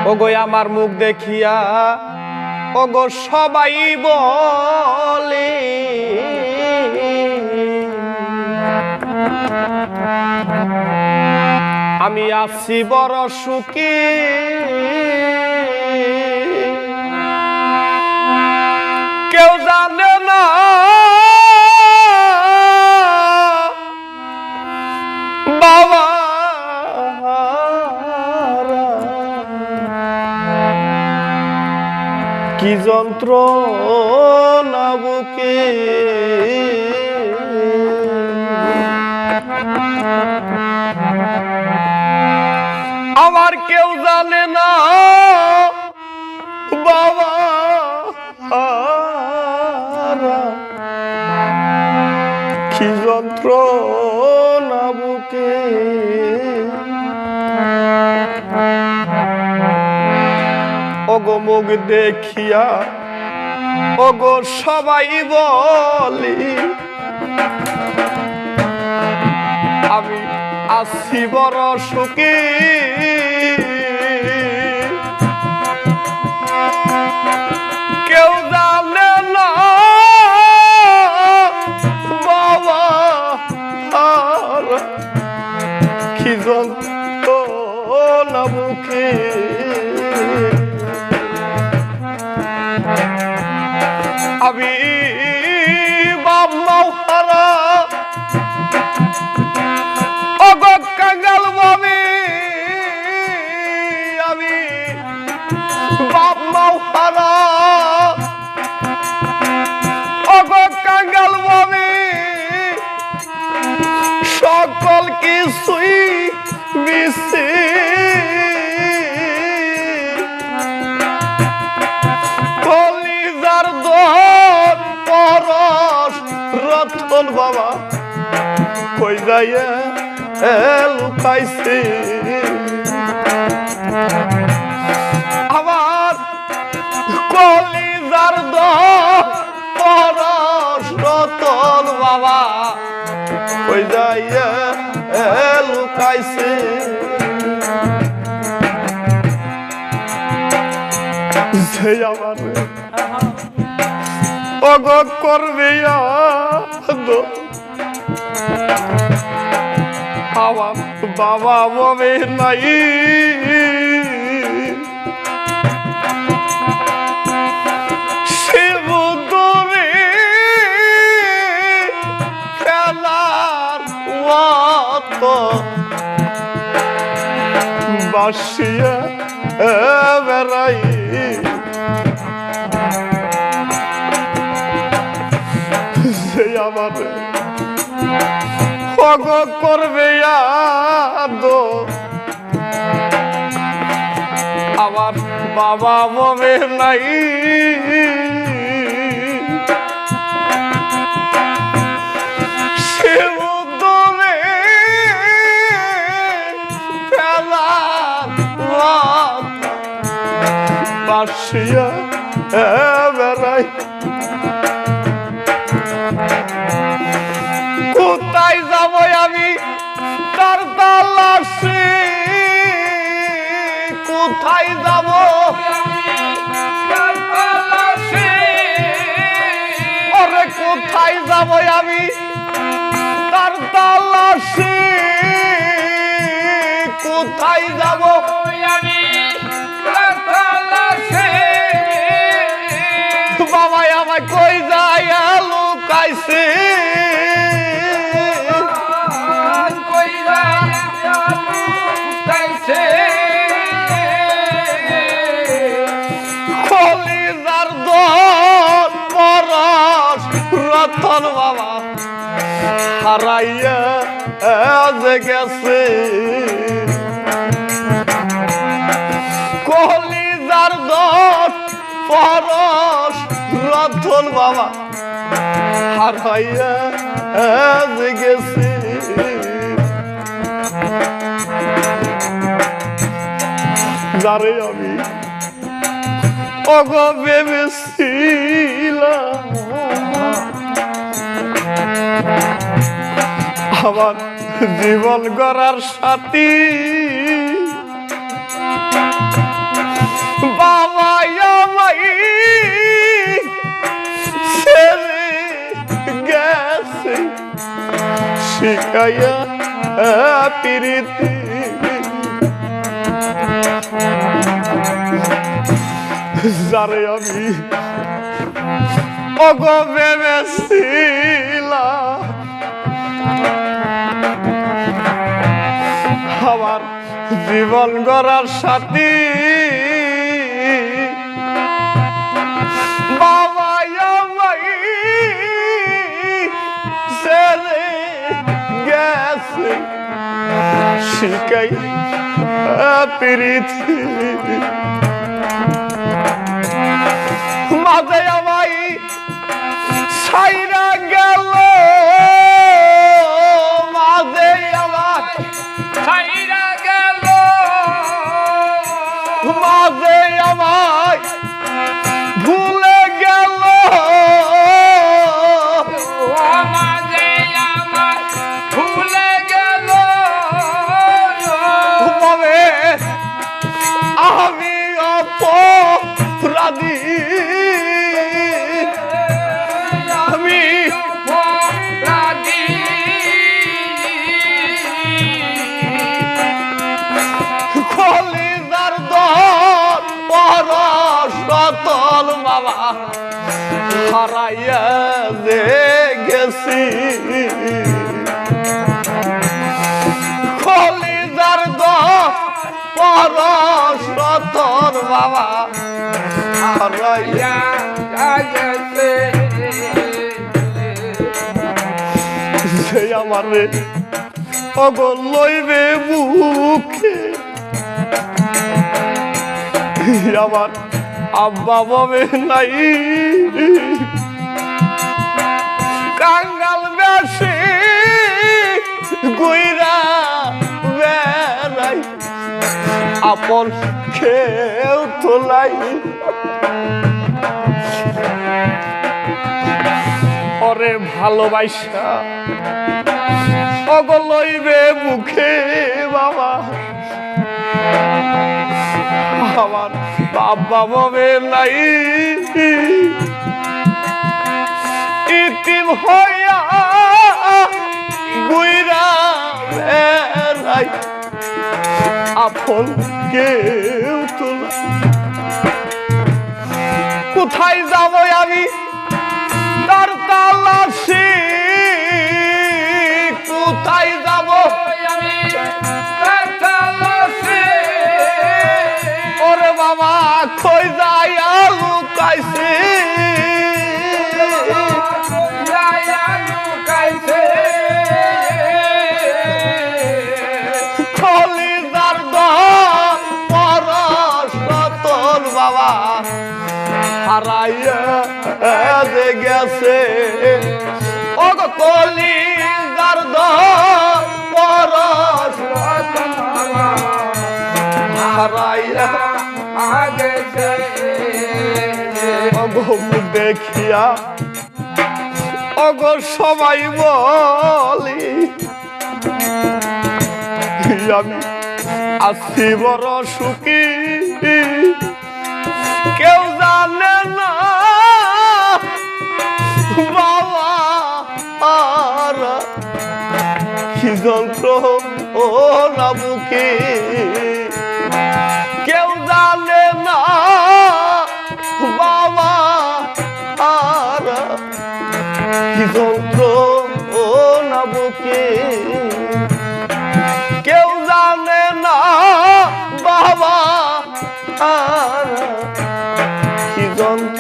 ওগো আমার মুখ দেখিয়া ওগো সবাই বলে আমি আছি বড় সুখী কেউ জানে না বাবা কি যন্ত্রণা বুকে আমার কেউ জানে না বাবা কি যন্ত্রণা বুকে ওগো মুখ দেখিয়া ওগো সবাই বলি আমি আছি বড় সুখী কেউ জানে না বাবা কি যন্ত্রণা বুকে আমি বাবা হারা ওগো কাঙ্গাল ভাবে আমি বাবা হারা ওগো কাঙ্গাল ভাবে সকল কিছুই মিশে কলিজার দোর পরশ রতন বাবা কই যাইয়া লুকাইছে আমার কলিজার দোর পরশ রতন বাবা কই যাইয়া লুকাইছে যে আমার ওগো করবে আমার বাবা ববে নাই শিব তুমি খেলার বাসিয়া বেড়াই যে আমার ওগো করবে আমার বাবা ববে নাই শিব তুমি ফেলার বাসিয়া বেড়াই কোথায় যাব আমি তার তালাশে কোথায় যাব ওরে কোথায় যাব আমি তার তালাশে কোথায় যাব আমি বাবা আমায় কই যায় লুকাইছে কলিজার দোর পরশ রতন বাবা হারাইয়া যে গেছে কলিজার দোর পরশ রতন বাবা হারাইয়া যে গেছে যারে আমি ওগো ভেবেছিলাম আমার জীবন গড়ার সাথী শিখাইয়া প্রীতি যারে আমি ওগো ভেবেছিলাম আমার জীবন গড়ার সাথী বাবা আমায় ছেড়ে গেছে শিখাই প্রীতি মাঝে আমায় ছাইরা গেল মাঝে আমায় ছাইরা গেল মাঝে আমায় ভুলে গেল মাঝে আমার ভুলে গেল তবে আমি অপরাধী আমি রাধি কলিজার দর পরশতল বাবা হারাইয়া যে গেছি কলিজার দর পরশতল বাবা হারাইয়া গেছে সে আমারে অগল লইবে বুকে আমার আব্বা ববে নাই কাঙ্গাল বেশি গুইরা বেড়াই আপন খেউ তোলাই ওরে ভালোবাসা অগল লইবে মুখে বাবা আমার বাবা ববে নাই ইতিম হইয়া গুইরা বেড়াই আপন কেউ তোলা কোথায় যাব আমি তার তালাশি কোথায় যাব আমি কাটালছে ওরে বাবা কই যায় লুকাইছি লুকাইছে কলিজার পরশতল বাবা হারাইয়া যে গেছে ও গো কলিজার পরশতল হারাইয়া আগেছে অগো দেখিয়া অগো সবাই বলি আমি আছি বড় সুখী কেউ জানে না বাবা আর কি যন্ত্র ও না বুকে কেউ জানে না বাবা আর কি যন্ত্র ও না বুকে কেউ জানে না বাবা আর কি যন্ত্র